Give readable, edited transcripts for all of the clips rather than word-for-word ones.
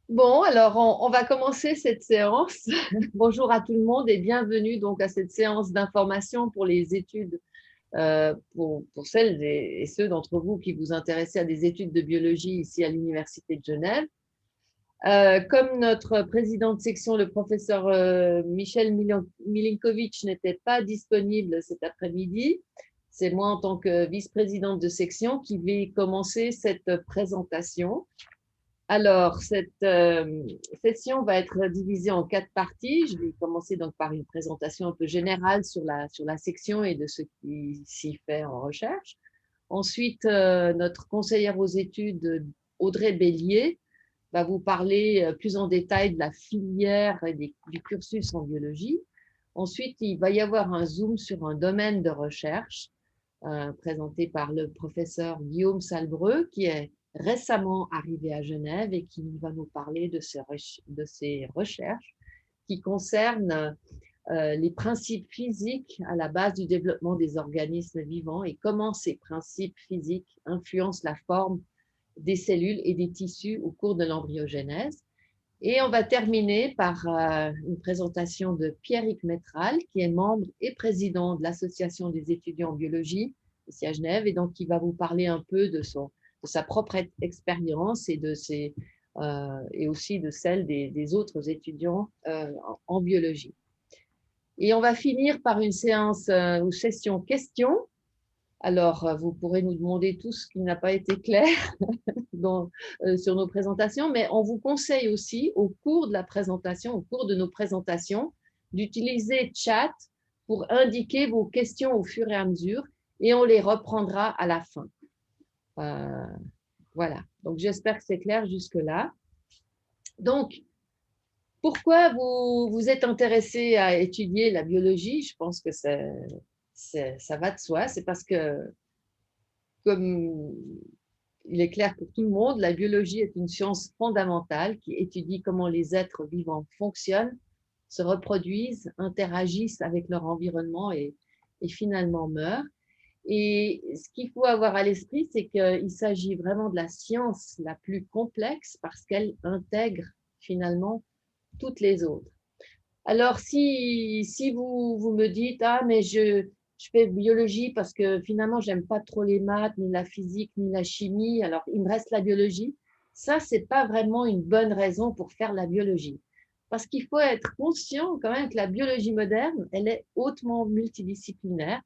Bon, alors on va commencer cette séance. Bonjour à tout le monde et bienvenue donc à cette séance d'information pour les études, pour celles et ceux d'entre vous qui vous intéressez à des études de biologie ici à l'Université de Genève. Comme notre président de section, le professeur Michel Milinkovic, n'était pas disponible cet après-midi, c'est moi en tant que vice-présidente de section qui vais commencer cette présentation. Alors, cette session va être divisée en 4 parties. Je vais commencer donc par une présentation un peu générale sur la section et de ce qui s'y fait en recherche. Ensuite, notre conseillère aux études, Audrey Bélier, va vous parler plus en détail de la filière et du cursus en biologie. Ensuite, il va y avoir un zoom sur un domaine de recherche présenté par le professeur Guillaume Salbreux, qui est récemment arrivé à Genève et qui va nous parler de ses recherches qui concernent les principes physiques à la base du développement des organismes vivants et comment ces principes physiques influencent la forme des cellules et des tissus au cours de l'embryogenèse. Et on va terminer par une présentation de Pierrick Métral, qui est membre et président de l'Association des étudiants en biologie ici à Genève, et donc qui va vous parler un peu de sa propre expérience et aussi de celle des autres étudiants en biologie. Et on va finir par une séance ou session questions. Alors, vous pourrez nous demander tout ce qui n'a pas été clair sur nos présentations, mais on vous conseille aussi au cours de la présentation, au cours de nos présentations, d'utiliser chat pour indiquer vos questions au fur et à mesure et on les reprendra à la fin. Voilà, donc j'espère que c'est clair jusque-là. Donc, pourquoi vous êtes intéressé à étudier la biologie? Je pense que ça va de soi. C'est parce que, comme il est clair pour tout le monde, la biologie est une science fondamentale qui étudie comment les êtres vivants fonctionnent, se reproduisent, interagissent avec leur environnement et finalement meurent. Et ce qu'il faut avoir à l'esprit, c'est qu'il s'agit vraiment de la science la plus complexe parce qu'elle intègre finalement toutes les autres. Alors, si vous me dites, ah, mais je fais biologie parce que finalement, j'aime pas trop les maths, ni la physique, ni la chimie, alors il me reste la biologie, ça, c'est pas vraiment une bonne raison pour faire la biologie. Parce qu'il faut être conscient quand même que la biologie moderne, elle est hautement multidisciplinaire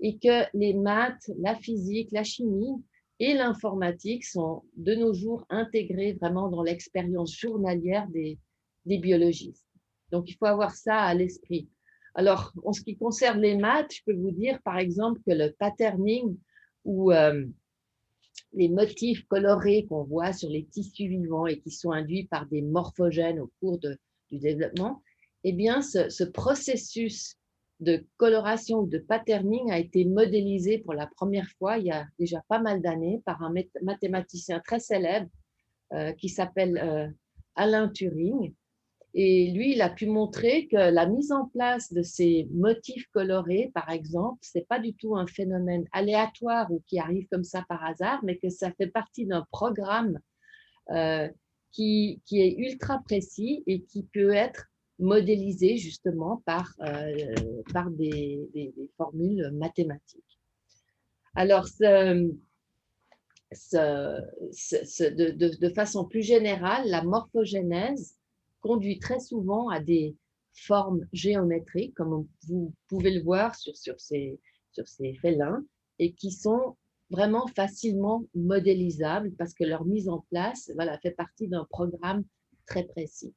et que les maths, la physique, la chimie et l'informatique sont de nos jours intégrés vraiment dans l'expérience journalière des biologistes. Donc, il faut avoir ça à l'esprit. Alors, en ce qui concerne les maths, je peux vous dire, par exemple, que le patterning ou les motifs colorés qu'on voit sur les tissus vivants et qui sont induits par des morphogènes au cours du développement, eh bien, ce processus de coloration ou de patterning a été modélisé pour la première fois il y a déjà pas mal d'années par un mathématicien très célèbre qui s'appelle Alain Turing. Et lui, il a pu montrer que la mise en place de ces motifs colorés, par exemple, ce n'est pas du tout un phénomène aléatoire ou qui arrive comme ça par hasard, mais que ça fait partie d'un programme euh, qui est ultra précis et qui peut être modélisé justement par des formules mathématiques. Alors, de façon plus générale, la morphogénèse conduit très souvent à des formes géométriques, comme vous pouvez le voir sur ces félins, et qui sont vraiment facilement modélisables parce que leur mise en place voilà, fait partie d'un programme très précis.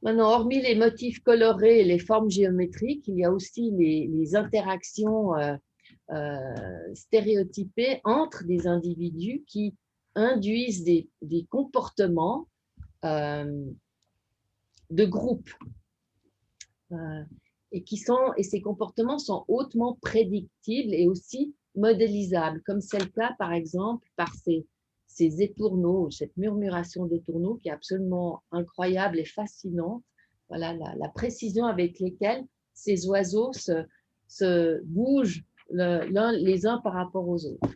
Maintenant, hormis les motifs colorés et les formes géométriques, il y a aussi les interactions stéréotypées entre des individus qui induisent des comportements de groupe et ces comportements sont hautement prédictibles et aussi modélisables, comme c'est le cas par exemple par ces étourneaux, cette murmuration d'étourneaux qui est absolument incroyable et fascinante. Voilà la précision avec laquelle ces oiseaux se bougent les uns par rapport aux autres.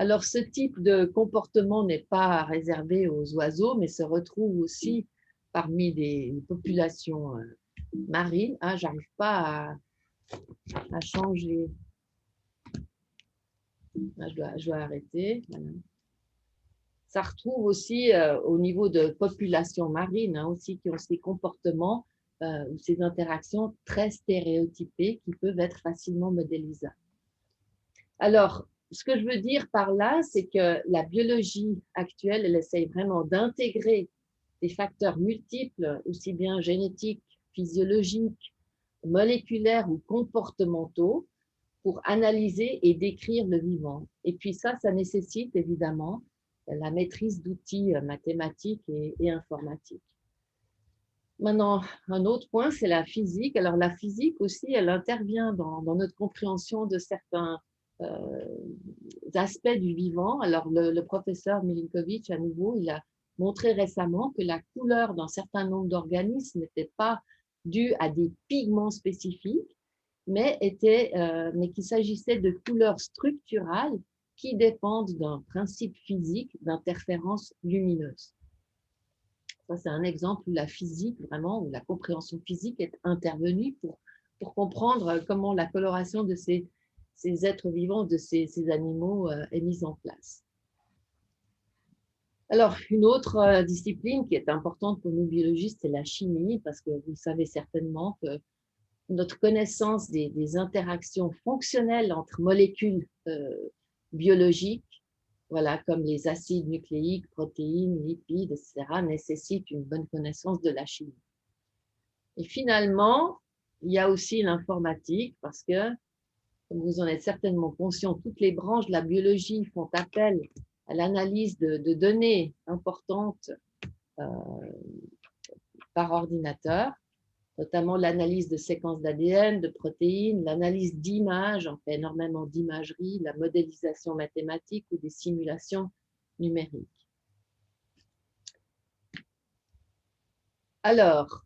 Alors, ce type de comportement n'est pas réservé aux oiseaux, mais se retrouve aussi parmi des populations marines. Ah, j'arrive pas à changer. Ah, je dois arrêter. Voilà. Ça retrouve aussi au niveau de populations marines, hein, aussi qui ont ces comportements ou ces interactions très stéréotypées qui peuvent être facilement modélisables. Alors, ce que je veux dire par là, c'est que la biologie actuelle, elle essaye vraiment d'intégrer des facteurs multiples, aussi bien génétiques, physiologiques, moléculaires ou comportementaux, pour analyser et décrire le vivant. Et puis ça nécessite évidemment la maîtrise d'outils mathématiques et informatiques. Maintenant, un autre point, c'est la physique. Alors la physique aussi, elle intervient dans notre compréhension de certains aspects du vivant. Alors le professeur Milinkovic, à nouveau, il a montré récemment que la couleur d'un certain nombre d'organismes n'était pas due à des pigments spécifiques, mais qu'il s'agissait de couleurs structurales qui dépendent d'un principe physique d'interférence lumineuse. Ça, c'est un exemple où la physique, vraiment, où la compréhension physique est intervenue pour comprendre comment la coloration de ces êtres vivants, de ces animaux est mise en place. Alors, une autre discipline qui est importante pour nous biologistes, c'est la chimie, parce que vous savez certainement que notre connaissance des interactions fonctionnelles entre molécules biologiques, voilà, comme les acides nucléiques, protéines, lipides, etc., nécessite une bonne connaissance de la chimie. Et finalement, il y a aussi l'informatique, parce que, comme vous en êtes certainement conscient, toutes les branches de la biologie font appel à l'analyse de données importantes par ordinateur, notamment l'analyse de séquences d'ADN, de protéines, l'analyse d'images, on fait énormément d'imagerie, la modélisation mathématique ou des simulations numériques. Alors,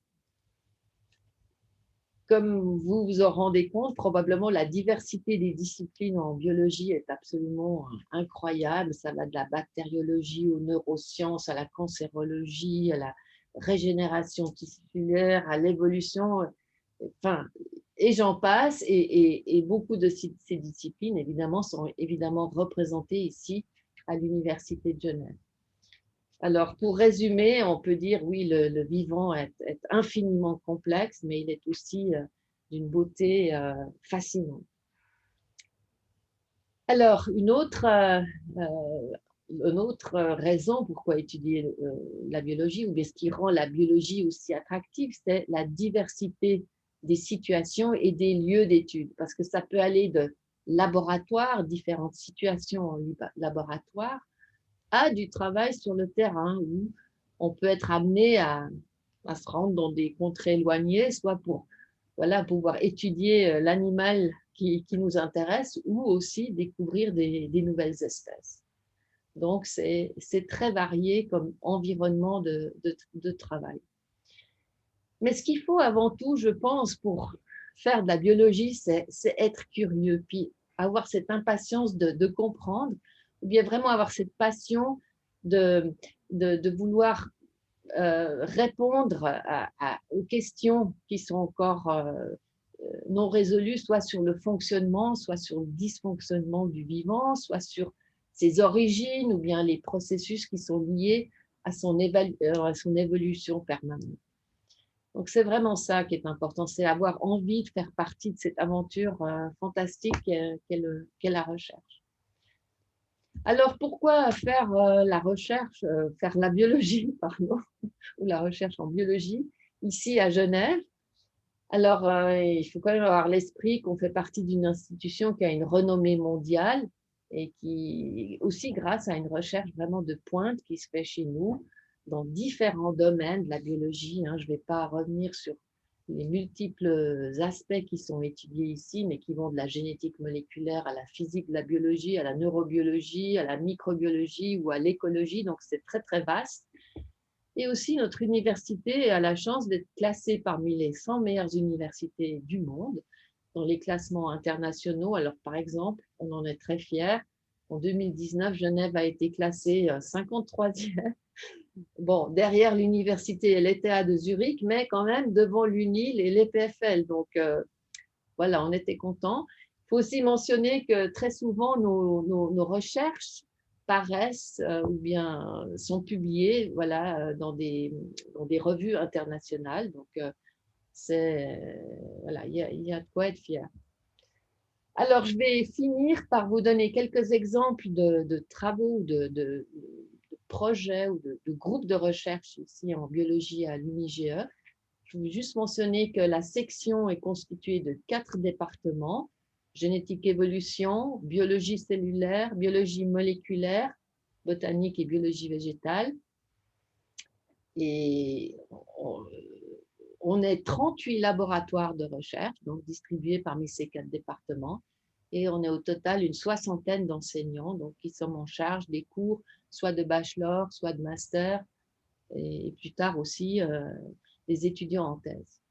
comme vous vous en rendez compte, probablement la diversité des disciplines en biologie est absolument incroyable. Ça va de la bactériologie aux neurosciences, à la cancérologie, à la régénération tissulaire, à l'évolution, enfin, et j'en passe. Et beaucoup de ces disciplines, évidemment, sont évidemment représentées ici à l'Université de Genève. Alors, pour résumer, on peut dire, oui, le vivant est infiniment complexe, mais il est aussi d'une beauté fascinante. Alors, une autre raison pourquoi étudier la biologie, ou bien ce qui rend la biologie aussi attractive, c'est la diversité des situations et des lieux d'études, parce que ça peut aller de laboratoire, différentes situations en laboratoire, à du travail sur le terrain, où on peut être amené à se rendre dans des contrées éloignées, soit pour pouvoir étudier l'animal qui nous intéresse, ou aussi découvrir des nouvelles espèces. Donc, c'est très varié comme environnement de travail. Mais ce qu'il faut avant tout, je pense, pour faire de la biologie, c'est être curieux, puis avoir cette impatience de comprendre, ou bien vraiment avoir cette passion de vouloir répondre aux questions qui sont encore non résolues, soit sur le fonctionnement, soit sur le dysfonctionnement du vivant, soit sur ses origines, ou bien les processus qui sont liés à son évolution permanente. Donc, c'est vraiment ça qui est important, c'est avoir envie de faire partie de cette aventure fantastique qu'est la recherche. Alors, pourquoi faire la recherche, faire la biologie, pardon, ou la recherche en biologie, ici à Genève? Alors, il faut quand même avoir l'esprit qu'on fait partie d'une institution qui a une renommée mondiale et qui, aussi grâce à une recherche vraiment de pointe qui se fait chez nous, dans différents domaines de la biologie. Je ne vais pas revenir sur les multiples aspects qui sont étudiés ici, mais qui vont de la génétique moléculaire à la physique de la biologie, à la neurobiologie, à la microbiologie ou à l'écologie. Donc, c'est très, très vaste. Et aussi, notre université a la chance d'être classée parmi les 100 meilleures universités du monde dans les classements internationaux. Alors, par exemple, on en est très fiers. En 2019, Genève a été classée 53e. Bon, derrière l'université et l'ETH de Zurich, mais quand même devant l'UNIL et l'EPFL. Donc, voilà, on était contents. Il faut aussi mentionner que très souvent, nos recherches paraissent ou bien sont publiées voilà, dans des revues internationales. Donc, voilà, il y a de quoi être fier. Alors, je vais finir par vous donner quelques exemples de travaux, de projets ou de groupes de recherche ici en biologie à l'UNIGE. Je veux juste mentionner que la section est constituée de 4 départements: génétique évolution, biologie cellulaire, biologie moléculaire, botanique et biologie végétale. Et on est 38 laboratoires de recherche, donc distribués parmi ces 4 départements. Et on est au total une 60aine d'enseignants donc, qui sont en charge des cours, soit de bachelor, soit de master, et plus tard aussi des étudiants en thèse.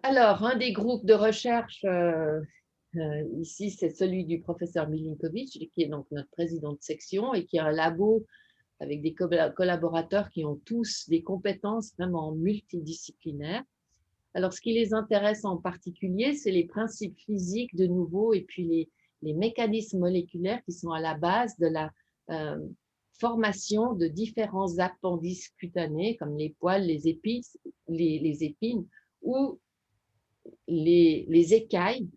Alors, un des groupes de recherche ici, c'est celui du professeur Milinkovic, qui est donc notre président de section et qui a un labo avec des collaborateurs qui ont tous des compétences vraiment multidisciplinaires. Alors, ce qui les intéresse en particulier, c'est les principes physiques de nouveau et puis les mécanismes moléculaires qui sont à la base de la formation de différents appendices cutanés comme les poils, les épines ou les écailles,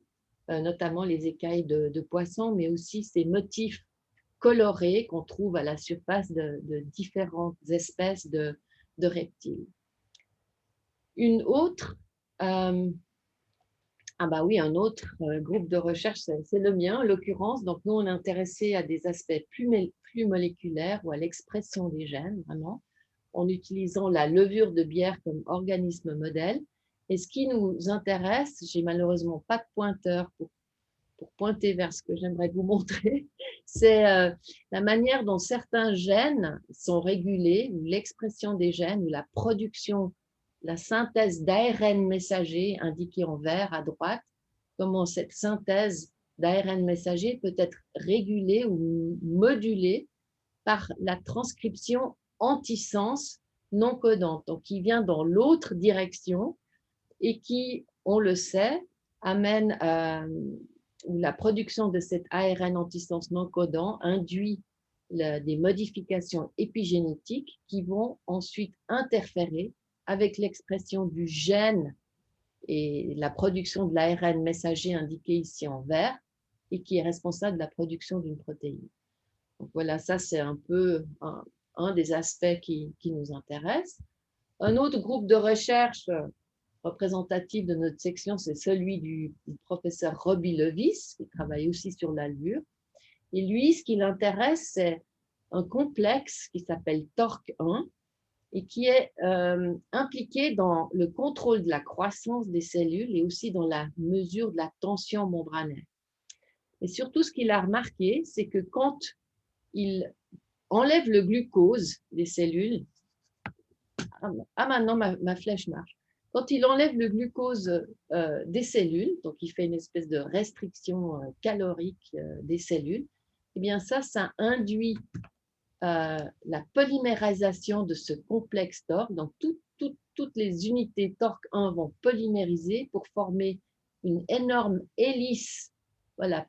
notamment les écailles de poissons, mais aussi ces motifs colorés qu'on trouve à la surface de différentes espèces de reptiles. Une autre, un autre groupe de recherche, c'est le mien en l'occurrence. Donc nous, on est intéressé à des aspects plus moléculaires ou à l'expression des gènes, vraiment, en utilisant la levure de bière comme organisme modèle. Et ce qui nous intéresse, j'ai malheureusement pas de pointeur pour pointer vers ce que j'aimerais vous montrer, c'est la manière dont certains gènes sont régulés, ou l'expression des gènes, ou la production, la synthèse d'ARN messager indiqué en vert à droite, comment cette synthèse d'ARN messager peut être régulée ou modulée par la transcription antisens non codante, donc qui vient dans l'autre direction et qui, on le sait, amène où la production de cet ARN antisens non codant induit des modifications épigénétiques qui vont ensuite interférer avec l'expression du gène et la production de l'ARN messager indiqué ici en vert et qui est responsable de la production d'une protéine. Donc voilà, ça c'est un peu un des aspects qui nous intéresse. Un autre groupe de recherche représentatif de notre section, c'est celui du professeur Robbie Levis, qui travaille aussi sur l'allure. Et lui, ce qui l'intéresse, c'est un complexe qui s'appelle TORC1 et qui est impliqué dans le contrôle de la croissance des cellules et aussi dans la mesure de la tension membranaire. Et surtout, ce qu'il a remarqué, c'est que quand il enlève le glucose des cellules, maintenant ma flèche marche. Quand il enlève le glucose des cellules, donc il fait une espèce de restriction calorique des cellules, eh bien ça induit la polymérisation de ce complexe TORC. Donc toutes les unités TORC1 vont polymériser pour former une énorme hélice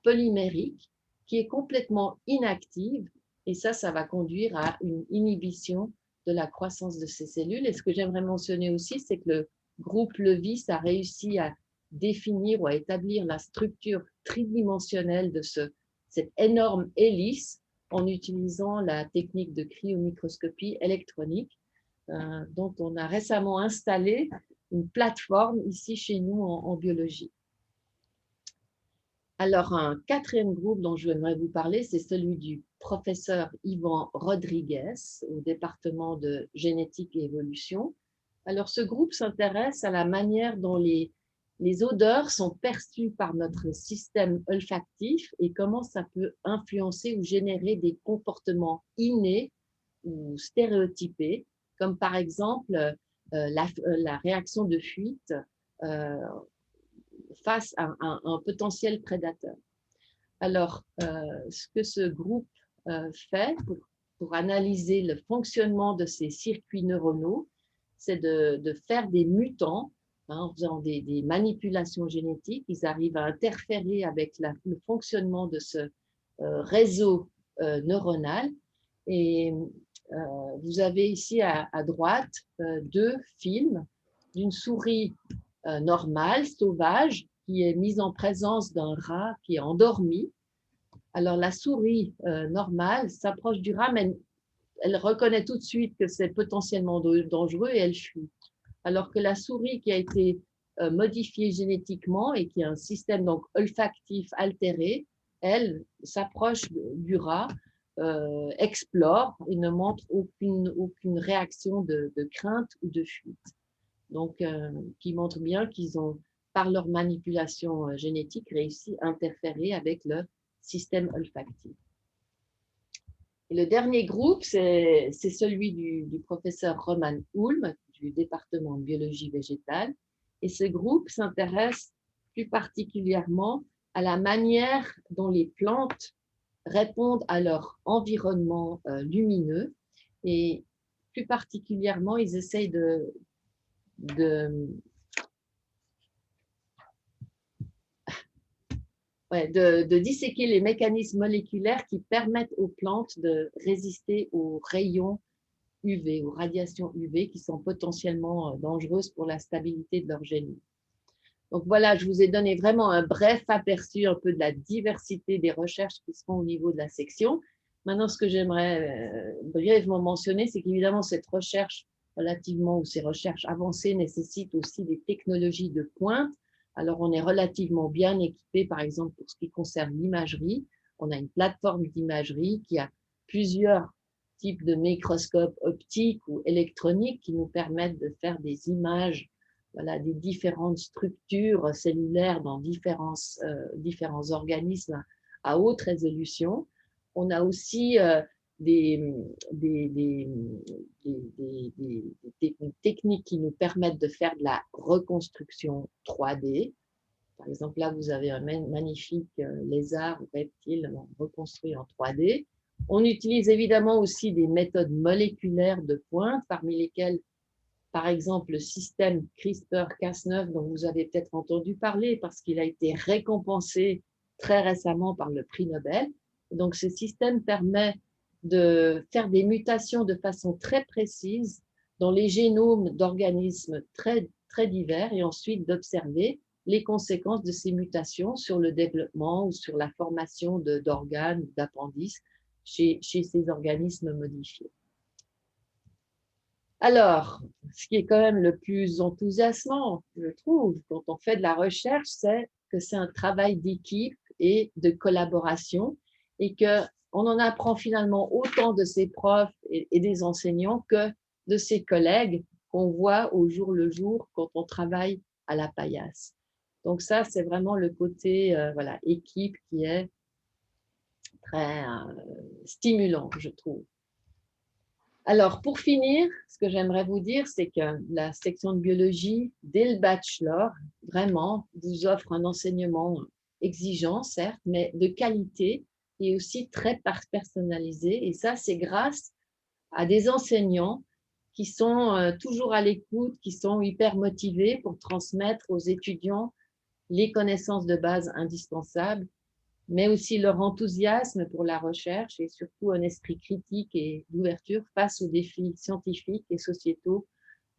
polymérique qui est complètement inactive et ça va conduire à une inhibition de la croissance de ces cellules. Et ce que j'aimerais mentionner aussi, c'est que le groupe Levis a réussi à définir ou à établir la structure tridimensionnelle de cette énorme hélice en utilisant la technique de cryomicroscopie électronique dont on a récemment installé une plateforme ici chez nous en biologie. Alors, un quatrième groupe dont je voudrais vous parler, c'est celui du professeur Ivan Rodriguez au département de génétique et évolution. Alors, ce groupe s'intéresse à la manière dont les odeurs sont perçues par notre système olfactif et comment ça peut influencer ou générer des comportements innés ou stéréotypés, comme par exemple la réaction de fuite face à un potentiel prédateur. Alors, ce que ce groupe fait pour analyser le fonctionnement de ces circuits neuronaux, c'est de faire des mutants, hein, en faisant des manipulations génétiques. Ils arrivent à interférer avec le fonctionnement de ce réseau neuronal. Et vous avez ici à droite deux films d'une souris normale, sauvage, qui est mise en présence d'un rat qui est endormi. Alors la souris normale s'approche du rat, mais elle reconnaît tout de suite que c'est potentiellement dangereux et elle fuit. Alors que la souris qui a été modifiée génétiquement et qui a un système donc olfactif altéré, elle s'approche du rat, explore et ne montre aucune réaction de crainte ou de fuite. Donc, qui montre bien qu'ils ont, par leur manipulation génétique, réussi à interférer avec le système olfactif. Et le dernier groupe, c'est celui du professeur Roman Ulm, du département de biologie végétale. Et ce groupe s'intéresse plus particulièrement à la manière dont les plantes répondent à leur environnement lumineux. Et plus particulièrement, ils essayent de disséquer les mécanismes moléculaires qui permettent aux plantes de résister aux rayons UV, aux radiations UV qui sont potentiellement dangereuses pour la stabilité de leur génome. Donc voilà, je vous ai donné vraiment un bref aperçu un peu de la diversité des recherches qui se font au niveau de la section. Maintenant, ce que j'aimerais brièvement mentionner, c'est qu'évidemment, cette recherche relativement, ou ces recherches avancées nécessitent aussi des technologies de pointe. Alors, on est relativement bien équipé, par exemple, pour ce qui concerne l'imagerie. On a une plateforme d'imagerie qui a plusieurs types de microscopes optiques ou électroniques qui nous permettent de faire des images, voilà, des différentes structures cellulaires dans différents organismes à haute résolution. On a aussi des techniques qui nous permettent de faire de la reconstruction 3D. Par exemple, là, vous avez un magnifique lézard ou reptile reconstruit en 3D. On utilise évidemment aussi des méthodes moléculaires de pointe, parmi lesquelles, par exemple, le système CRISPR-Cas9, dont vous avez peut-être entendu parler parce qu'il a été récompensé très récemment par le prix Nobel. Donc, ce système permet de faire des mutations de façon très précise dans les génomes d'organismes très, très divers et ensuite d'observer les conséquences de ces mutations sur le développement ou sur la formation d'organes ou d'appendices chez ces organismes modifiés. Alors, ce qui est quand même le plus enthousiasmant, je trouve, quand on fait de la recherche, c'est que c'est un travail d'équipe et de collaboration et qu'on en apprend finalement autant de ses profs et des enseignants que de ses collègues qu'on voit au jour le jour quand on travaille à la paillasse. Donc ça, c'est vraiment le côté voilà, équipe qui est très stimulant, je trouve. Alors, pour finir, ce que j'aimerais vous dire, c'est que la section de biologie, dès le bachelor, vraiment, vous offre un enseignement exigeant, certes, mais de qualité et aussi très personnalisé. Et ça, c'est grâce à des enseignants qui sont toujours à l'écoute, qui sont hyper motivés pour transmettre aux étudiants les connaissances de base indispensables, mais aussi leur enthousiasme pour la recherche et surtout un esprit critique et d'ouverture face aux défis scientifiques et sociétaux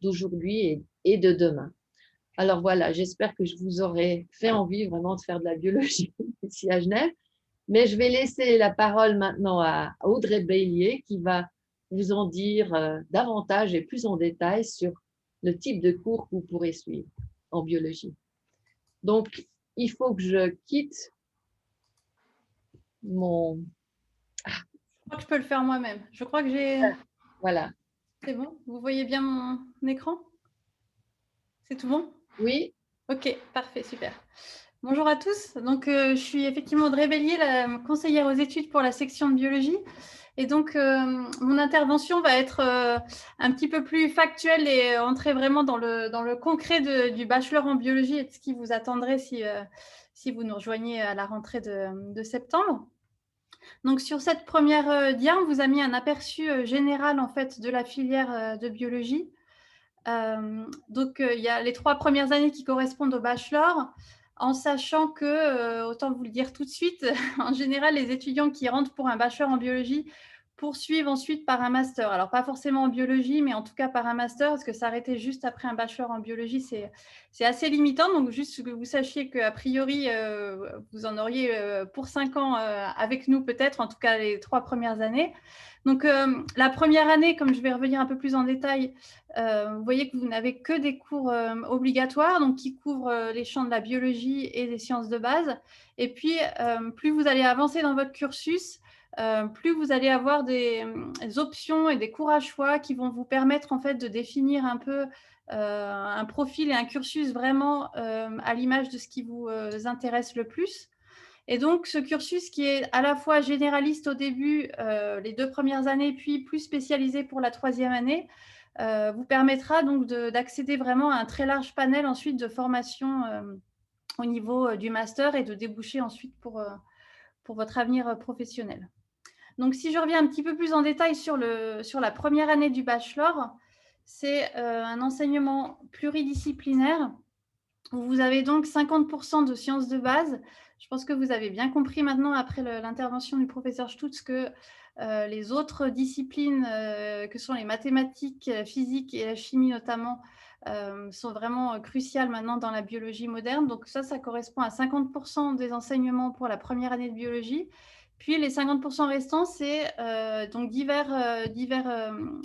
d'aujourd'hui et de demain. Alors voilà, j'espère que je vous aurai fait envie vraiment de faire de la biologie ici à Genève, mais je vais laisser la parole maintenant à Audrey Bélier qui va vous en dire davantage et plus en détail sur le type de cours que vous pourrez suivre en biologie. Donc, il faut que je quitte mon... Je crois que je peux le faire moi-même. Je crois que j'ai... Voilà. C'est bon? Vous voyez bien mon écran? C'est tout bon? Oui. Ok, parfait, super. Bonjour à tous. Donc, je suis effectivement Audrey Bélier, la conseillère aux études pour la section de biologie. Et donc, mon intervention va être un petit peu plus factuelle et entrer vraiment dans le concret du bachelor en biologie et de ce qui vous attendrait si vous nous rejoignez à la rentrée de septembre. Donc, sur cette première dia, on vous a mis un aperçu général en fait de la filière de biologie. Donc, il y a les 3 premières années qui correspondent au bachelor, en sachant que, autant vous le dire tout de suite, en général, les étudiants qui rentrent pour un bachelor en biologie poursuivent ensuite par un master. Alors, pas forcément en biologie, mais en tout cas par un master, parce que s'arrêter juste après un bachelor en biologie, c'est assez limitant. Donc, juste que vous sachiez qu'a priori, vous en auriez pour 5 ans avec nous peut-être, en tout cas les 3 premières années. Donc, la première année, comme je vais revenir un peu plus en détail, vous voyez que vous n'avez que des cours obligatoires, donc qui couvrent les champs de la biologie et des sciences de base. Et puis, plus vous allez avancer dans votre cursus, plus vous allez avoir des options et des cours à choix qui vont vous permettre en fait de définir un peu un profil et un cursus vraiment à l'image de ce qui vous intéresse le plus. Et donc, ce cursus qui est à la fois généraliste au début, les 2 premières années, puis plus spécialisé pour la 3e année, vous permettra donc d'accéder vraiment à un très large panel ensuite de formation au niveau du master et de déboucher ensuite pour votre avenir professionnel. Donc, si je reviens un petit peu plus en détail sur la première année du bachelor, c'est un enseignement pluridisciplinaire où vous avez donc 50% de sciences de base. Je pense que vous avez bien compris maintenant, après l'intervention du professeur Stutz, que les autres disciplines, que sont les mathématiques, la physique et la chimie notamment, sont vraiment cruciales maintenant dans la biologie moderne. Donc ça correspond à 50% des enseignements pour la première année de biologie. Puis les 50% restants, c'est donc divers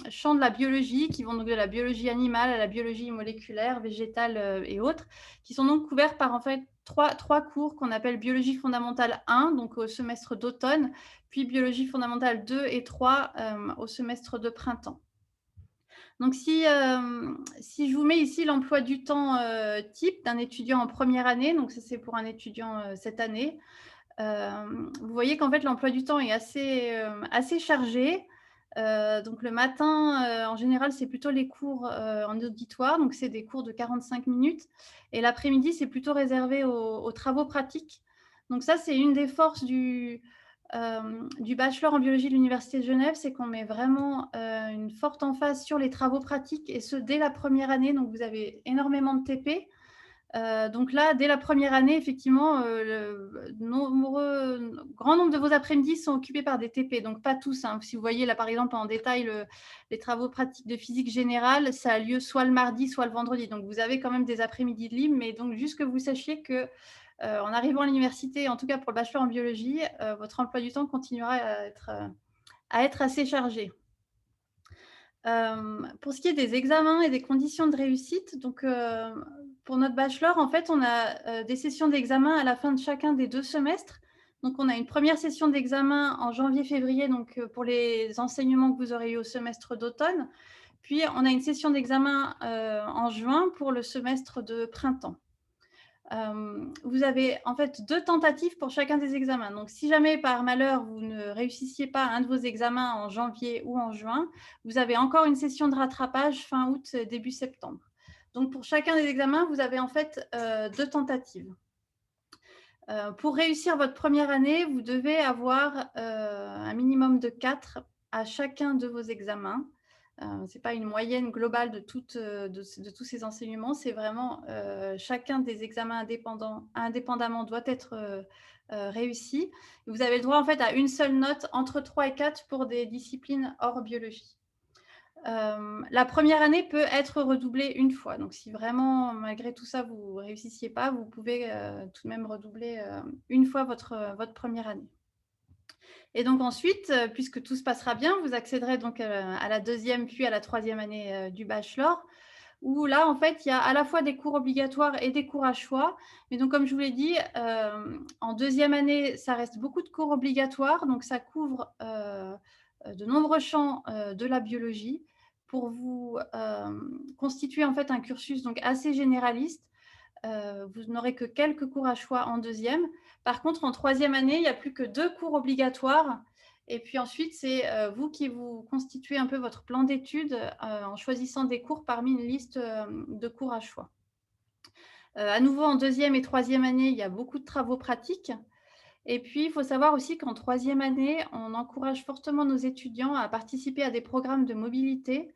champs de la biologie qui vont donc de la biologie animale à la biologie moléculaire, végétale et autres, qui sont donc couverts par en fait trois cours qu'on appelle biologie fondamentale 1, donc au semestre d'automne, puis biologie fondamentale 2 et 3 au semestre de printemps. Donc, si je vous mets ici l'emploi du temps type d'un étudiant en première année, donc ça c'est pour un étudiant cette année, vous voyez qu'en fait l'emploi du temps est assez chargé. Donc le matin, en général, c'est plutôt les cours en auditoire, donc c'est des cours de 45 minutes. Et l'après-midi, c'est plutôt réservé aux travaux pratiques. Donc ça, c'est une des forces du bachelor en biologie de l'Université de Genève, c'est qu'on met vraiment une forte emphase sur les travaux pratiques, et ce, dès la première année. Donc vous avez énormément de TP. Donc là, dès la première année, effectivement, grand nombre de vos après-midi sont occupés par des TP, donc pas tous. Hein. Si vous voyez là, par exemple, en détail, les travaux pratiques de physique générale, ça a lieu soit le mardi, soit le vendredi. Donc vous avez quand même des après-midi de libre, mais donc juste que vous sachiez que en arrivant à l'université, en tout cas pour le bachelor en biologie, votre emploi du temps continuera à être assez chargé. Pour ce qui est des examens et des conditions de réussite, donc pour notre bachelor, en fait, on a des sessions d'examen à la fin de chacun des 2 semestres. Donc, on a une première session d'examen en janvier-février, donc pour les enseignements que vous aurez eu au semestre d'automne. Puis, on a une session d'examen en juin pour le semestre de printemps. Vous avez en fait 2 tentatives pour chacun des examens. Donc, si jamais par malheur vous ne réussissiez pas un de vos examens en janvier ou en juin, vous avez encore une session de rattrapage fin août, début septembre. Donc, pour chacun des examens, vous avez en fait 2 tentatives. Pour réussir votre première année, vous devez avoir un minimum de 4 à chacun de vos examens. Ce n'est pas une moyenne globale de tous ces enseignements, c'est vraiment chacun des examens indépendamment doit être réussi. Vous avez le droit en fait à une seule note entre 3 et 4 pour des disciplines hors biologie. La première année peut être redoublée une fois. Donc, si vraiment, malgré tout ça, vous ne réussissiez pas, vous pouvez tout de même redoubler une fois votre première année. Et donc ensuite, puisque tout se passera bien, vous accéderez donc à la 2e puis à la 3e année du bachelor, où là, en fait, il y a à la fois des cours obligatoires et des cours à choix. Mais donc, comme je vous l'ai dit, en 2e année, ça reste beaucoup de cours obligatoires. Donc, ça couvre de nombreux champs de la biologie pour vous constituer en fait un cursus donc assez généraliste. Vous n'aurez que quelques cours à choix en 2e. Par contre, en 3e année, il n'y a plus que 2 cours obligatoires. Et puis ensuite, c'est vous qui vous constituez un peu votre plan d'études en choisissant des cours parmi une liste de cours à choix. À nouveau, en deuxième et troisième année, il y a beaucoup de travaux pratiques. Et puis, il faut savoir aussi qu'en troisième année, on encourage fortement nos étudiants à participer à des programmes de mobilité.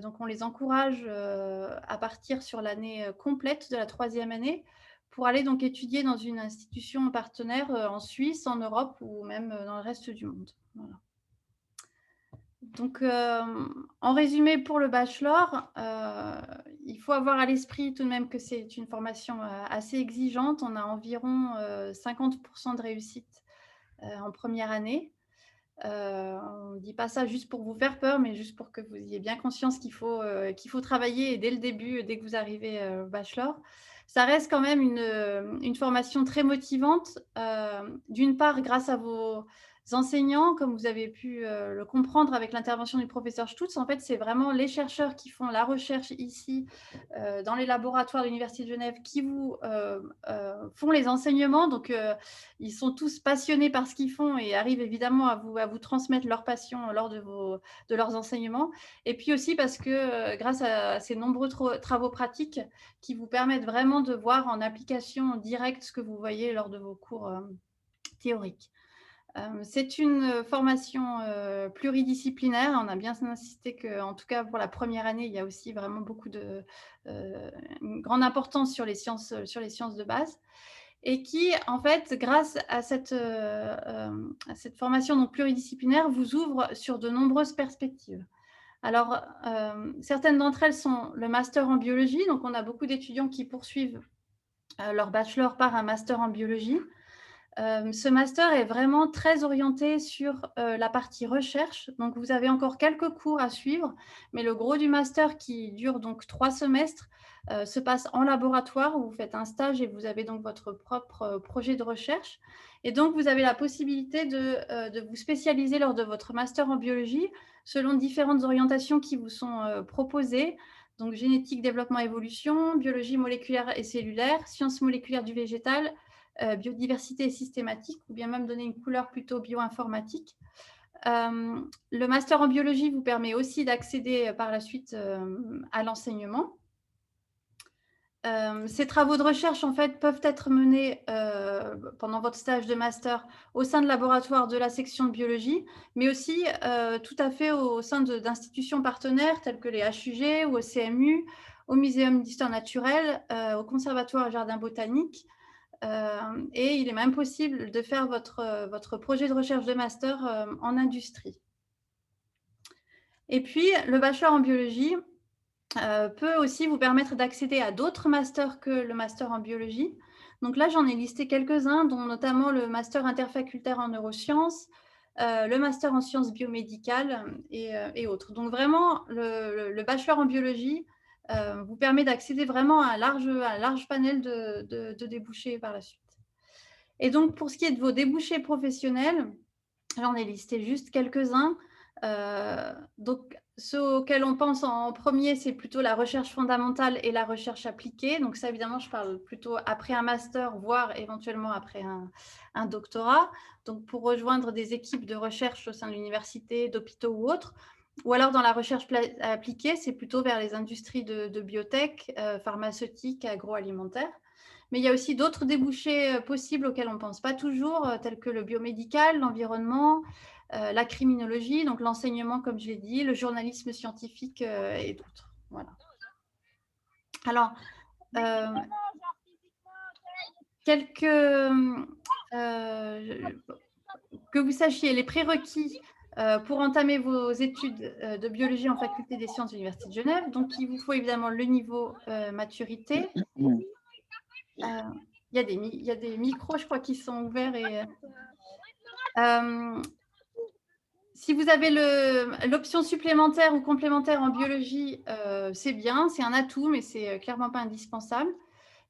Donc, on les encourage à partir sur l'année complète de la troisième année pour aller donc étudier dans une institution partenaire en Suisse, en Europe ou même dans le reste du monde. Voilà. Donc, en résumé, pour le bachelor, il faut avoir à l'esprit tout de même que c'est une formation assez exigeante. On a environ 50% de réussite en première année. On ne dit pas ça juste pour vous faire peur, mais juste pour que vous ayez bien conscience qu'il faut travailler dès le début, dès que vous arrivez au bachelor. Ça reste quand même une formation très motivante, d'une part grâce à vos enseignants, comme vous avez pu le comprendre avec l'intervention du professeur Stutz. En fait, c'est vraiment les chercheurs qui font la recherche ici dans les laboratoires de l'Université de Genève qui vous font les enseignements. Donc, ils sont tous passionnés par ce qu'ils font et arrivent évidemment à vous transmettre leur passion lors de leurs enseignements. Et puis aussi parce que grâce à ces nombreux travaux pratiques qui vous permettent vraiment de voir en application directe ce que vous voyez lors de vos cours théoriques. C'est une formation pluridisciplinaire. On a bien insisté qu'en tout cas pour la première année, il y a aussi vraiment une grande importance sur les sciences de base. Et qui, en fait, grâce à cette formation donc pluridisciplinaire, vous ouvre sur de nombreuses perspectives. Alors, certaines d'entre elles sont le master en biologie. Donc, on a beaucoup d'étudiants qui poursuivent leur bachelor par un master en biologie. Ce master est vraiment très orienté sur la partie recherche. Donc, vous avez encore quelques cours à suivre, mais le gros du master qui dure donc 3 semestres se passe en laboratoire où vous faites un stage et vous avez donc votre propre projet de recherche. Et donc, vous avez la possibilité de vous spécialiser lors de votre master en biologie selon différentes orientations qui vous sont proposées. Donc, génétique, développement, évolution, biologie moléculaire et cellulaire, sciences moléculaires du végétal, biodiversité et systématique, ou bien même donner une couleur plutôt bioinformatique. Le master en biologie vous permet aussi d'accéder par la suite à l'enseignement. Ces travaux de recherche, en fait, peuvent être menés pendant votre stage de master au sein de laboratoires de la section de biologie, mais aussi tout à fait au sein d'institutions partenaires telles que les HUG ou au CMU, au Muséum d'histoire naturelle, au Conservatoire et Jardin botanique. Et il est même possible de faire votre projet de recherche de master en industrie. Et puis, le bachelor en biologie peut aussi vous permettre d'accéder à d'autres masters que le master en biologie. Donc là, j'en ai listé quelques-uns, dont notamment le master interfacultaire en neuroscienses, le master en sciences biomédicales et autres. Donc vraiment, le bachelor en biologie vous permet d'accéder vraiment à un large panel de débouchés par la suite. Et donc, pour ce qui est de vos débouchés professionnels, j'en ai listé juste quelques-uns. Donc, ceux auxquels on pense en premier, c'est plutôt la recherche fondamentale et la recherche appliquée. Donc ça, évidemment, je parle plutôt après un master, voire éventuellement après un doctorat. Donc, pour rejoindre des équipes de recherche au sein de l'université, d'hôpitaux ou autres. Ou alors, dans la recherche appliquée, c'est plutôt vers les industries de biotech, pharmaceutiques, agroalimentaires. Mais il y a aussi d'autres débouchés possibles auxquels on ne pense pas toujours, tels que le biomédical, l'environnement, la criminologie, donc l'enseignement, comme je l'ai dit, le journalisme scientifique et d'autres. Voilà. Alors, que vous sachiez, les prérequis pour entamer vos études de biologie en faculté des sciences de l'Université de Genève. Donc, il vous faut évidemment le niveau maturité. Il y a des micros, je crois, qui sont ouverts. Et si vous avez l'option supplémentaire ou complémentaire en biologie, c'est bien, c'est un atout, mais c'est clairement pas indispensable.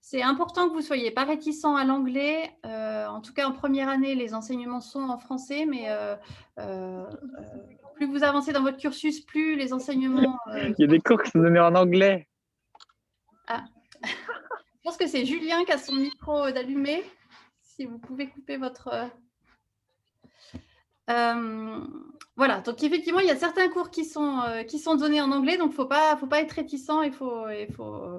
C'est important que vous ne soyez pas réticent à l'anglais. En tout cas, en première année, les enseignements sont en français, mais plus vous avancez dans votre cursus, plus les enseignements… Il y a des cours qui sont donnés en anglais. Ah. Je pense que c'est Julien qui a son micro d'allumé. Si vous pouvez couper votre… Voilà, donc effectivement, il y a certains cours qui sont donnés en anglais, donc faut pas être réticent, il faut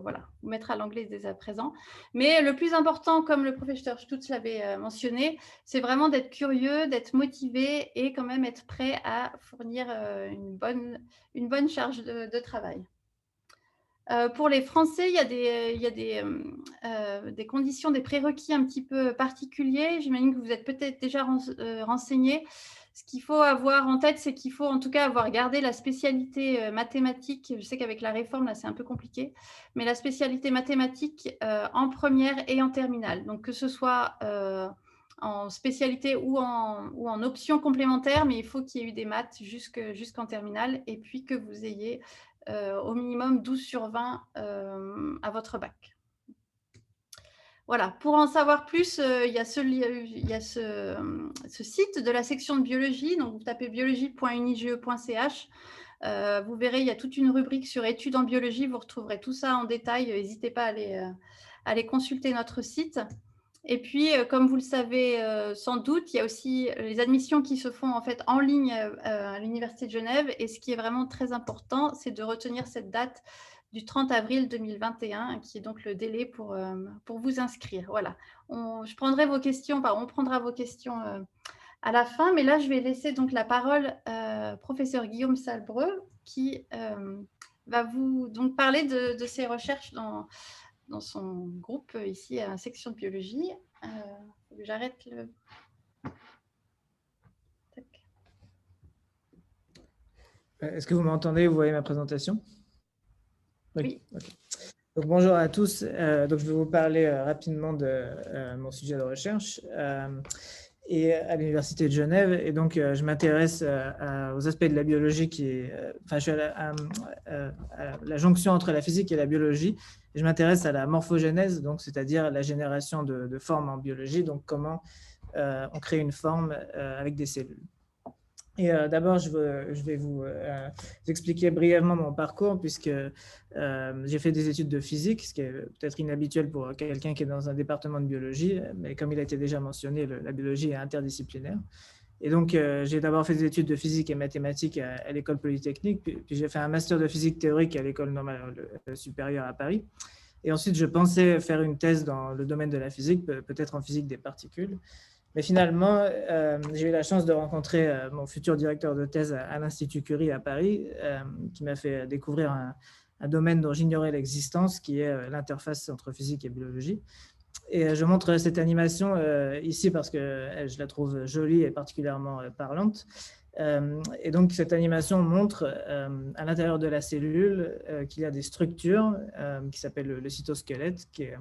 voilà, vous mettre à l'anglais dès à présent. Mais le plus important, comme le professeur Stutz l'avait mentionné, c'est vraiment d'être curieux, d'être motivé et quand même être prêt à fournir une bonne charge de travail. Pour les Français, il y a des conditions, des prérequis un petit peu particuliers. J'imagine que vous êtes peut-être déjà renseignés. Ce qu'il faut avoir en tête, c'est qu'il faut en tout cas avoir gardé la spécialité mathématique. Je sais qu'avec la réforme, là, c'est un peu compliqué, mais la spécialité mathématique en première et en terminale. Donc, que ce soit en spécialité ou en option complémentaire, mais il faut qu'il y ait eu des maths jusqu'en terminale et puis que vous ayez au minimum 12 sur 20 à votre bac. Voilà, pour en savoir plus, il y a ce site de la section de biologie, donc vous tapez biologie.unige.ch. Vous verrez, il y a toute une rubrique sur études en biologie, vous retrouverez tout ça en détail, n'hésitez pas à aller consulter notre site. Et puis, comme vous le savez sans doute, il y a aussi les admissions qui se font en fait en ligne à l'Université de Genève. Et ce qui est vraiment très important, c'est de retenir cette date du 30 avril 2021, qui est donc le délai pour vous inscrire. Voilà. Je prendrai vos questions, on prendra vos questions à la fin. Mais là, je vais laisser donc la parole au professeur Guillaume Salbreux, qui va vous donc parler de ses recherches dans son groupe ici à la section de biologie. J'arrête le... Tac. Est-ce que vous m'entendez? Vous voyez ma présentation? Oui. Okay. Donc, bonjour à tous. Donc, je vais vous parler rapidement de mon sujet de recherche et à l'Université de Genève. Et donc, je m'intéresse aux aspects de la biologie je suis à la jonction entre la physique et la biologie. Et je m'intéresse à la morphogénèse, donc c'est-à-dire la génération de formes en biologie, donc comment on crée une forme avec des cellules. Et d'abord, je vais vous expliquer brièvement mon parcours, puisque j'ai fait des études de physique, ce qui est peut-être inhabituel pour quelqu'un qui est dans un département de biologie, mais comme il a été déjà mentionné, la biologie est interdisciplinaire. Et donc, j'ai d'abord fait des études de physique et mathématiques à l'école polytechnique, puis j'ai fait un master de physique théorique à l'école normale supérieure à Paris. Et ensuite, je pensais faire une thèse dans le domaine de la physique, peut-être en physique des particules. Mais finalement, j'ai eu la chance de rencontrer mon futur directeur de thèse à l'Institut Curie à Paris, qui m'a fait découvrir un domaine dont j'ignorais l'existence, qui est l'interface entre physique et biologie. Et je montre cette animation ici parce que je la trouve jolie et particulièrement parlante. Et donc, cette animation montre à l'intérieur de la cellule qu'il y a des structures qui s'appellent le cytosquelette, qui est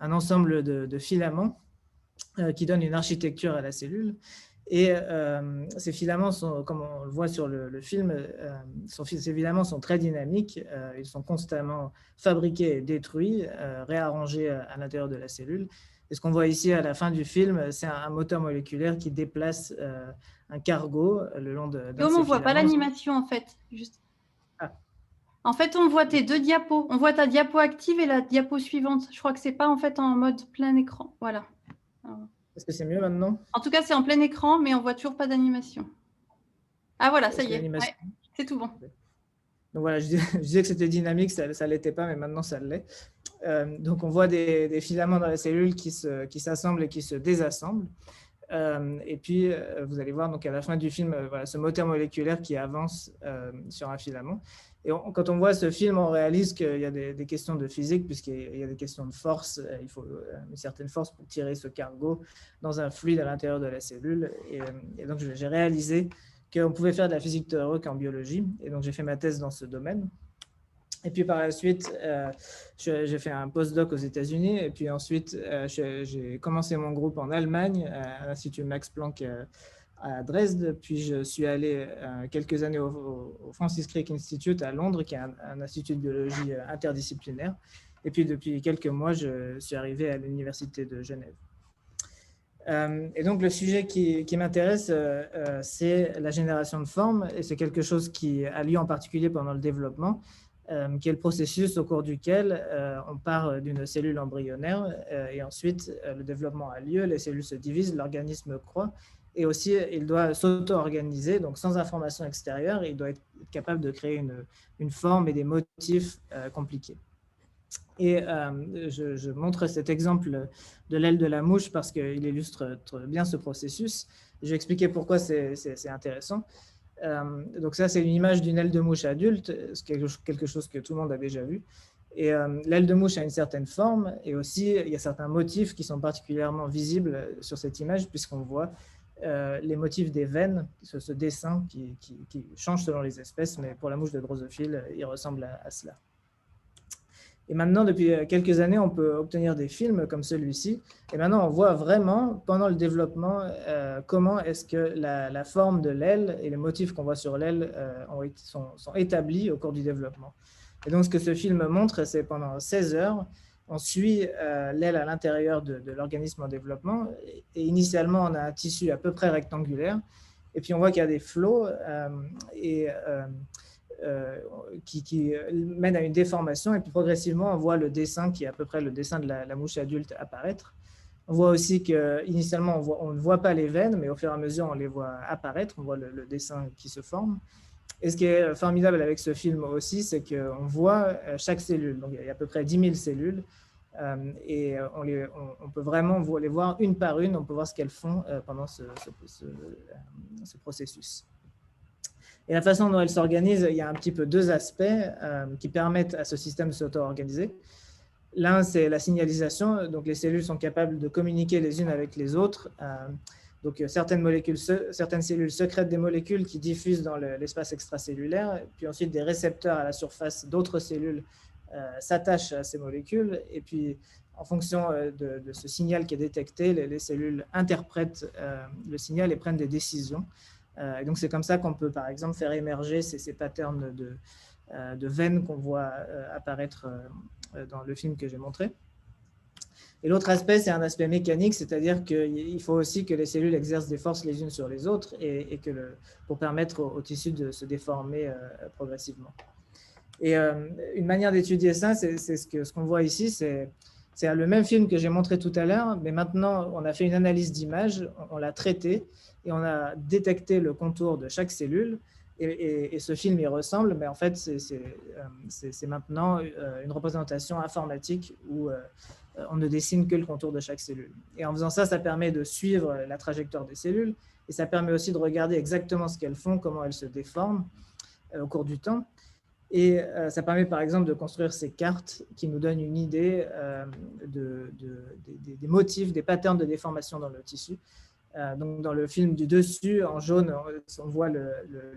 un ensemble de filaments qui donne une architecture à la cellule. Et ces filaments sont, comme on le voit sur le film, ces filaments sont très dynamiques. Ils sont constamment fabriqués et détruits, réarrangés à l'intérieur de la cellule. Et ce qu'on voit ici à la fin du film, c'est un moteur moléculaire qui déplace un cargo le long de. Donc, on ne voit pas l'animation en fait. Juste. Ah. En fait, on voit tes deux diapos. On voit ta diapo active et la diapo suivante. Je crois que ce n'est pas en fait en mode plein écran. Voilà. Est-ce que c'est mieux maintenant? En tout cas, c'est en plein écran, mais on ne voit toujours pas d'animation. Ah voilà, ça y est. Ouais, c'est tout bon. Donc voilà, je disais que c'était dynamique, ça ne l'était pas, mais maintenant ça l'est. Donc on voit des filaments dans la cellule qui s'assemblent et qui se désassemblent. Et puis, vous allez voir donc à la fin du film voilà, ce moteur moléculaire qui avance sur un filament. Et quand on voit ce film, on réalise qu'il y a des questions de physique, puisqu'il y a des questions de force. Il faut une certaine force pour tirer ce cargo dans un fluide à l'intérieur de la cellule. Et donc, j'ai réalisé qu'on pouvait faire de la physique théorique en biologie. Et donc, j'ai fait ma thèse dans ce domaine. Et puis par la suite, j'ai fait un postdoc aux États-Unis. Et puis ensuite, j'ai commencé mon groupe en Allemagne, à l'Institut Max Planck à Dresde. Puis je suis allé quelques années au Francis Crick Institute à Londres, qui est un institut de biologie interdisciplinaire. Et puis depuis quelques mois, je suis arrivé à l'Université de Genève. Et donc le sujet qui m'intéresse, c'est la génération de formes. Et c'est quelque chose qui a lieu en particulier pendant le développement, qui est le processus au cours duquel on part d'une cellule embryonnaire et ensuite le développement a lieu, les cellules se divisent, l'organisme croît Et aussi, il doit s'auto-organiser, donc sans information extérieure, il doit être capable de créer une forme et des motifs compliqués. Et je montre cet exemple de l'aile de la mouche parce qu'il illustre bien ce processus. Je vais expliquer pourquoi c'est intéressant. Donc ça, c'est une image d'une aile de mouche adulte, c'est quelque chose que tout le monde a déjà vu. Et l'aile de mouche a une certaine forme et aussi il y a certains motifs qui sont particulièrement visibles sur cette image puisqu'on voit les motifs des veines, ce dessin qui change selon les espèces, mais pour la mouche de drosophile, il ressemble à cela. Et maintenant, depuis quelques années, on peut obtenir des films comme celui-ci. Et maintenant, on voit vraiment, pendant le développement, comment est-ce que la forme de l'aile et les motifs qu'on voit sur l'aile sont établis au cours du développement. Et donc, ce que ce film montre, c'est pendant 16 heures, on suit l'aile à l'intérieur de l'organisme en développement. Et initialement, on a un tissu à peu près rectangulaire. Et puis, on voit qu'il y a des flots qui mène à une déformation et puis progressivement on voit le dessin qui est à peu près le dessin de la mouche adulte apparaître. On voit aussi qu'initialement on ne voit pas les veines mais au fur et à mesure on les voit apparaître, on voit le dessin qui se forme. Et ce qui est formidable avec ce film aussi, c'est qu'on voit chaque cellule, donc il y a à peu près 10 000 cellules et on peut vraiment les voir une par une, on peut voir ce qu'elles font pendant ce processus. Et la façon dont elle s'organise, il y a un petit peu deux aspects qui permettent à ce système de s'auto-organiser. L'un, c'est la signalisation. Donc, les cellules sont capables de communiquer les unes avec les autres. Donc, certaines cellules sécrètent des molécules qui diffusent dans l'espace extracellulaire. Puis ensuite, des récepteurs à la surface d'autres cellules s'attachent à ces molécules. Et puis, en fonction de ce signal qui est détecté, les cellules interprètent le signal et prennent des décisions. Et donc, c'est comme ça qu'on peut, par exemple, faire émerger ces patterns de veines qu'on voit apparaître dans le film que j'ai montré. Et l'autre aspect, c'est un aspect mécanique, c'est-à-dire qu'il faut aussi que les cellules exercent des forces les unes sur les autres et pour permettre au tissu de se déformer progressivement. Et une manière d'étudier ça, c'est ce qu'on voit ici, c'est le même film que j'ai montré tout à l'heure, mais maintenant, on a fait une analyse d'image, on l'a traité, et on a détecté le contour de chaque cellule. Et ce film y ressemble, mais en fait, c'est maintenant une représentation informatique où on ne dessine que le contour de chaque cellule. Et en faisant ça, ça permet de suivre la trajectoire des cellules, et ça permet aussi de regarder exactement ce qu'elles font, comment elles se déforment au cours du temps. Et ça permet par exemple de construire ces cartes qui nous donnent une idée des motifs, des patterns de déformation dans le tissu. Donc dans le film du dessus, en jaune, on voit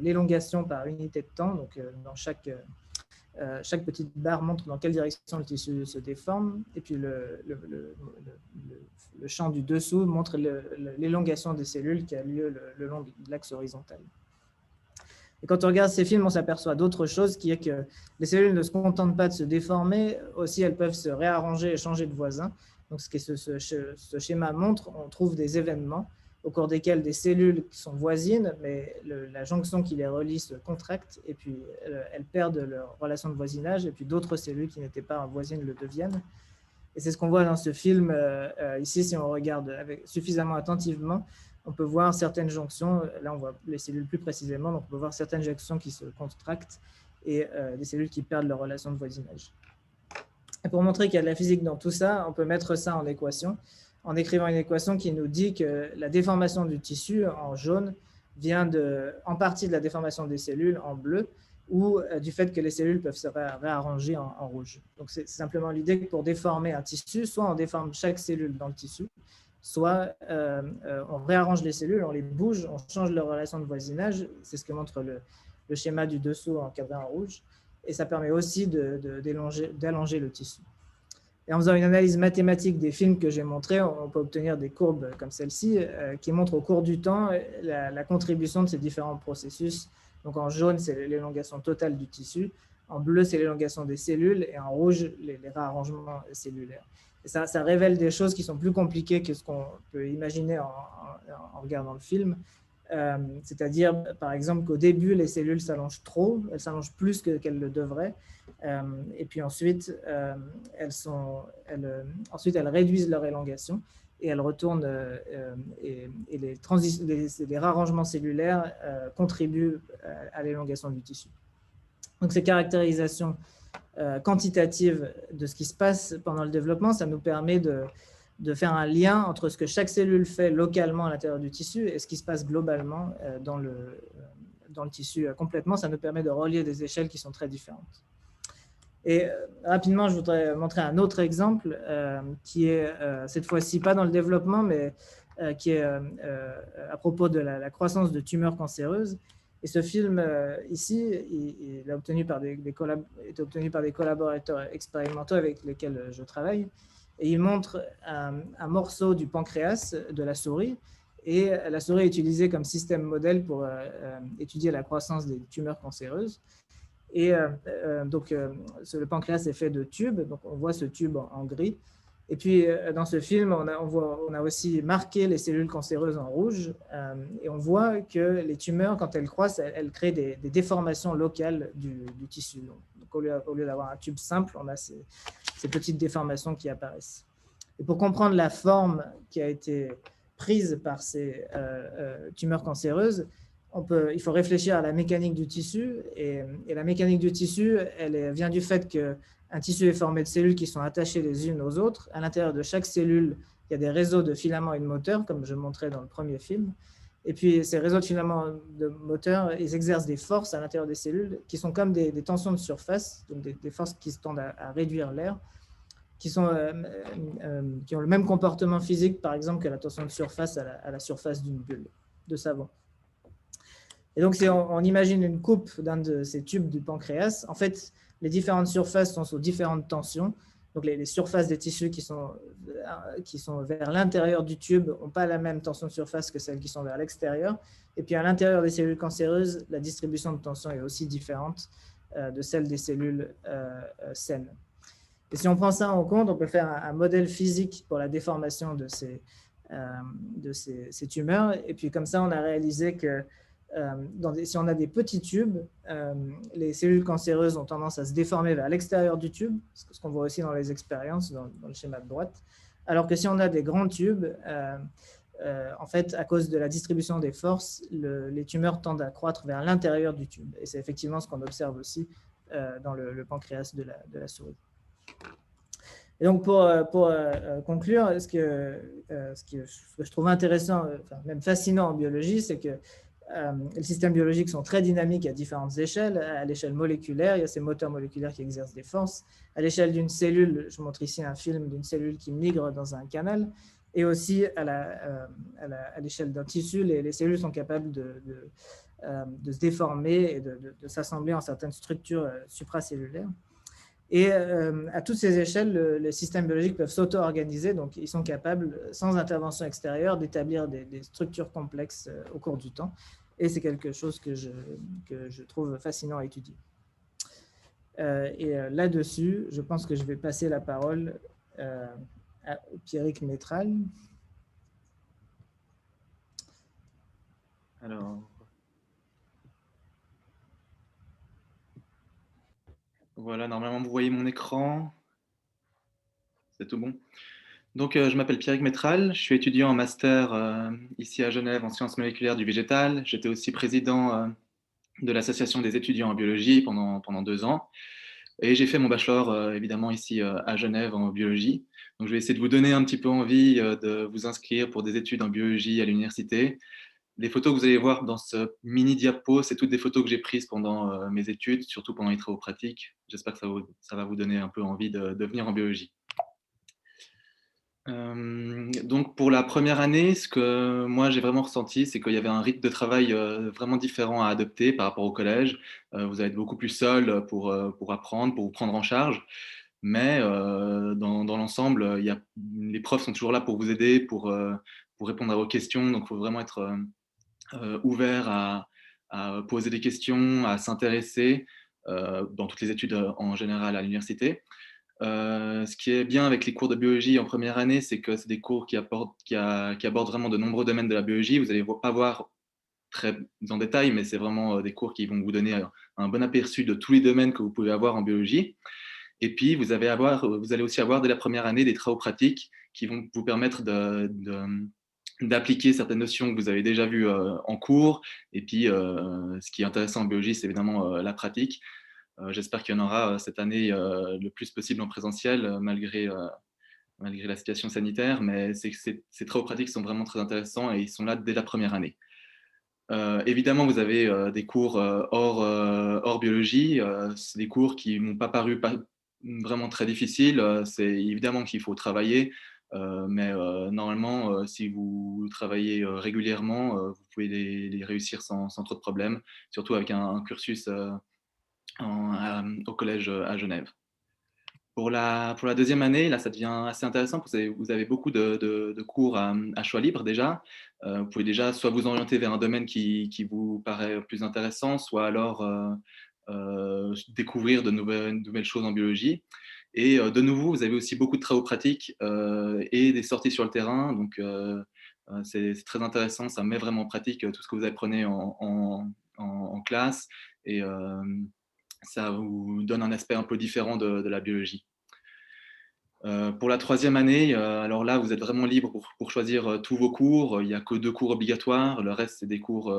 l'élongation par unité de temps. Donc dans chaque petite barre montre dans quelle direction le tissu se déforme. Et puis le champ du dessous montre l'élongation des cellules qui a lieu le long de l'axe horizontal. Et quand on regarde ces films, on s'aperçoit d'autre chose, qui est que les cellules ne se contentent pas de se déformer, aussi elles peuvent se réarranger et changer de voisin. Donc ce que ce schéma montre, on trouve des événements au cours desquels des cellules qui sont voisines, mais la jonction qui les relie se contracte, et puis elles perdent leur relation de voisinage, et puis d'autres cellules qui n'étaient pas voisines le deviennent. Et c'est ce qu'on voit dans ce film. Ici, si on regarde suffisamment attentivement, on peut voir certaines jonctions, là on voit les cellules plus précisément, donc on peut voir certaines jonctions qui se contractent et des cellules qui perdent leur relation de voisinage. Et pour montrer qu'il y a de la physique dans tout ça, on peut mettre ça en équation, en écrivant une équation qui nous dit que la déformation du tissu en jaune vient en partie de la déformation des cellules en bleu ou du fait que les cellules peuvent se réarranger en rouge. Donc c'est simplement l'idée que pour déformer un tissu, soit on déforme chaque cellule dans le tissu, soit on réarrange les cellules, on les bouge, on change leur relation de voisinage. C'est ce que montre le schéma du dessous encadré en rouge. Et ça permet aussi d'allonger le tissu. Et en faisant une analyse mathématique des films que j'ai montrés, on peut obtenir des courbes comme celle-ci qui montrent au cours du temps la contribution de ces différents processus. Donc en jaune, c'est l'élongation totale du tissu. En bleu, c'est l'élongation des cellules. Et en rouge, les réarrangements cellulaires. Et ça révèle des choses qui sont plus compliquées que ce qu'on peut imaginer en regardant le film. C'est-à-dire, par exemple, qu'au début, les cellules s'allongent trop, elles s'allongent plus qu'elles le devraient. Et puis ensuite, elles réduisent leur élongation. et elle retourne, et les réarrangements cellulaires contribuent à l'élongation du tissu. Donc ces caractérisations quantitatives de ce qui se passe pendant le développement, ça nous permet de faire un lien entre ce que chaque cellule fait localement à l'intérieur du tissu et ce qui se passe globalement dans le tissu complètement. Ça nous permet de relier des échelles qui sont très différentes. Et rapidement, je voudrais montrer un autre exemple qui est cette fois-ci pas dans le développement, mais qui est à propos de la croissance de tumeurs cancéreuses. Et ce film ici, il est obtenu par des collaborateurs expérimentaux avec lesquels je travaille. Et il montre un morceau du pancréas de la souris. Et la souris est utilisée comme système modèle pour étudier la croissance des tumeurs cancéreuses. Et le pancréas est fait de tubes, donc on voit ce tube en gris. Et puis dans ce film, on a aussi marqué les cellules cancéreuses en rouge, et on voit que les tumeurs, quand elles croissent, elles créent des déformations locales du tissu. Donc au lieu d'avoir un tube simple, on a ces petites déformations qui apparaissent. Et pour comprendre la forme qui a été prise par ces tumeurs cancéreuses, il faut réfléchir à la mécanique du tissu. Et la mécanique du tissu, elle vient du fait qu'un tissu est formé de cellules qui sont attachées les unes aux autres. À l'intérieur de chaque cellule, il y a des réseaux de filaments et de moteurs, comme je montrais dans le premier film. Et puis, ces réseaux de filaments de moteurs, ils exercent des forces à l'intérieur des cellules qui sont comme des tensions de surface, donc des forces qui tendent à réduire l'air, qui ont le même comportement physique, par exemple, que la tension de surface à la surface d'une bulle de savon. Et donc, si on imagine une coupe d'un de ces tubes du pancréas, en fait, les différentes surfaces sont sous différentes tensions. Donc, les surfaces des tissus qui sont vers l'intérieur du tube n'ont pas la même tension de surface que celles qui sont vers l'extérieur. Et puis, à l'intérieur des cellules cancéreuses, la distribution de tension est aussi différente de celle des cellules saines. Et si on prend ça en compte, on peut faire un modèle physique pour la déformation de ces tumeurs. Et puis, comme ça, on a réalisé que si on a des petits tubes, les cellules cancéreuses ont tendance à se déformer vers l'extérieur du tube, ce qu'on voit aussi dans les expériences, dans le schéma de droite. Alors que si on a des grands tubes, en fait, à cause de la distribution des forces, les tumeurs tendent à croître vers l'intérieur du tube. Et c'est effectivement ce qu'on observe aussi dans le pancréas de la souris. Et donc, pour conclure, ce que je trouve intéressant, même fascinant en biologie, c'est que les systèmes biologiques sont très dynamiques à différentes échelles. À l'échelle moléculaire, il y a ces moteurs moléculaires qui exercent des forces. À l'échelle d'une cellule, je montre ici un film d'une cellule qui migre dans un canal. Et aussi à l'échelle d'un tissu, les cellules sont capables de se déformer et de s'assembler en certaines structures supracellulaires. Et à toutes ces échelles, les systèmes biologiques peuvent s'auto-organiser, donc ils sont capables, sans intervention extérieure, d'établir des structures complexes au cours du temps. Et c'est quelque chose que je trouve fascinant à étudier. Et là-dessus, je pense que je vais passer la parole à Pierrick Métral. Alors, voilà, normalement, vous voyez mon écran. C'est tout bon. Donc, je m'appelle Pierrick Métral. Je suis étudiant en master ici à Genève en sciences moléculaires du végétal. J'étais aussi président de l'association des étudiants en biologie pendant 2 ans. Et j'ai fait mon bachelor, évidemment, ici à Genève en biologie. Donc, je vais essayer de vous donner un petit peu envie de vous inscrire pour des études en biologie à l'université. Les photos que vous allez voir dans ce mini diapo, c'est toutes des photos que j'ai prises pendant mes études, surtout pendant les travaux pratiques. J'espère que ça va vous donner un peu envie de venir en biologie. Donc pour la première année, ce que moi j'ai vraiment ressenti, c'est qu'il y avait un rythme de travail vraiment différent à adopter par rapport au collège. Vous allez être beaucoup plus seul pour apprendre, pour vous prendre en charge. Mais dans l'ensemble, les profs sont toujours là pour vous aider, pour répondre à vos questions. Donc il faut vraiment être ouvert à poser des questions, à s'intéresser dans toutes les études en général à l'université. Ce qui est bien avec les cours de biologie en première année, c'est que c'est des cours qui abordent vraiment de nombreux domaines de la biologie. Vous n'allez pas voir très en détail, mais c'est vraiment des cours qui vont vous donner un bon aperçu de tous les domaines que vous pouvez avoir en biologie. Et puis, vous allez aussi avoir dès la première année des travaux pratiques qui vont vous permettre d'appliquer certaines notions que vous avez déjà vues en cours. Et puis, ce qui est intéressant en biologie, c'est évidemment la pratique. J'espère qu'il y en aura cette année le plus possible en présentiel, malgré la situation sanitaire, mais ces travaux pratiques sont vraiment très intéressants et ils sont là dès la première année. Évidemment, vous avez des cours hors biologie. C'est des cours qui ne m'ont pas paru vraiment très difficiles. C'est évidemment qu'il faut travailler, mais normalement, si vous travaillez régulièrement, vous pouvez les réussir sans trop de problèmes, surtout avec un cursus au collège à Genève. Pour la deuxième année, là, ça devient assez intéressant parce que vous avez beaucoup de cours à choix libre déjà. Vous pouvez déjà soit vous orienter vers un domaine qui vous paraît plus intéressant, soit alors découvrir de nouvelles choses en biologie. Et de nouveau, vous avez aussi beaucoup de travaux pratiques et des sorties sur le terrain. Donc, c'est très intéressant. Ça met vraiment en pratique tout ce que vous apprenez en classe. Et ça vous donne un aspect un peu différent de la biologie. Pour la troisième année, alors là, vous êtes vraiment libre pour choisir tous vos cours. Il n'y a que 2 cours obligatoires. Le reste, c'est des cours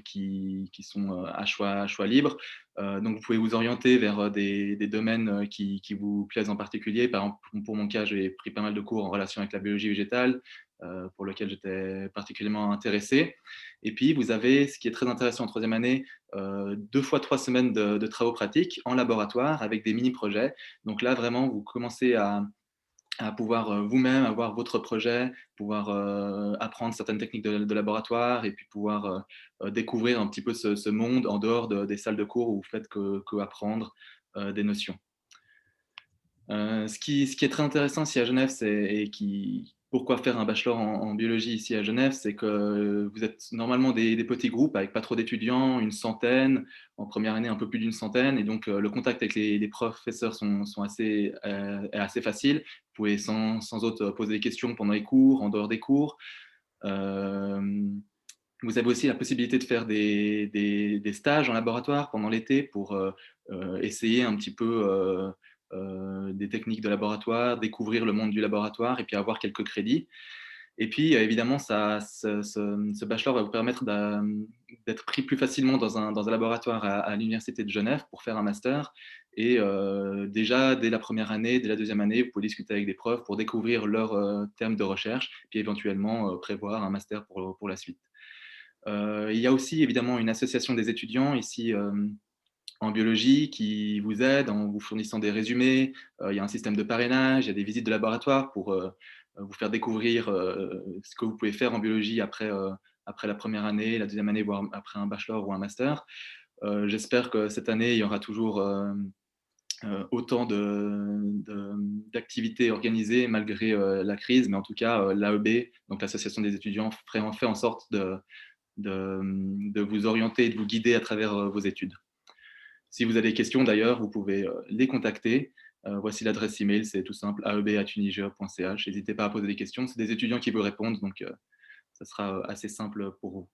qui sont à choix libre. Donc, vous pouvez vous orienter vers des domaines qui vous plaisent en particulier. Par exemple, pour mon cas, j'ai pris pas mal de cours en relation avec la biologie végétale, pour lequel j'étais particulièrement intéressé. Et puis, vous avez, ce qui est très intéressant en troisième année, 2 fois 3 semaines de travaux pratiques en laboratoire avec des mini-projets. Donc là, vraiment, vous commencez à pouvoir vous-même avoir votre projet, pouvoir apprendre certaines techniques de laboratoire et puis pouvoir découvrir un petit peu ce monde en dehors des salles de cours où vous faites que apprendre des notions. Ce qui est très intéressant ici à Genève, pourquoi faire un bachelor en biologie ici à Genève, c'est que vous êtes normalement des petits groupes avec pas trop d'étudiants, une centaine, en première année un peu plus d'une centaine, et donc le contact avec les professeurs est assez facile. Vous pouvez sans autre poser des questions pendant les cours, en dehors des cours. Vous avez aussi la possibilité de faire des stages en laboratoire pendant l'été pour essayer un petit peu des techniques de laboratoire, découvrir le monde du laboratoire et puis avoir quelques crédits. Et puis, évidemment, ce bachelor va vous permettre d'être pris plus facilement dans un laboratoire à l'Université de Genève pour faire un master. Et déjà, dès la première année, dès la deuxième année, vous pouvez discuter avec des profs pour découvrir leurs thèmes de recherche, puis éventuellement prévoir un master pour la suite. Il y a aussi, évidemment, une association des étudiants ici en biologie qui vous aide en vous fournissant des résumés. Il y a un système de parrainage, il y a des visites de laboratoire pour vous faire découvrir ce que vous pouvez faire en biologie après la première année, la deuxième année, voire après un bachelor ou un master. J'espère que cette année, il y aura toujours autant d'activités organisées malgré la crise, mais en tout cas, l'AEB, donc l'association des étudiants, fait en sorte de vous orienter et de vous guider à travers vos études. Si vous avez des questions, d'ailleurs, vous pouvez les contacter. Voici l'adresse email, c'est tout simple, aeb@uniger.ch. N'hésitez pas à poser des questions. C'est des étudiants qui vous répondent, donc ça sera assez simple pour vous.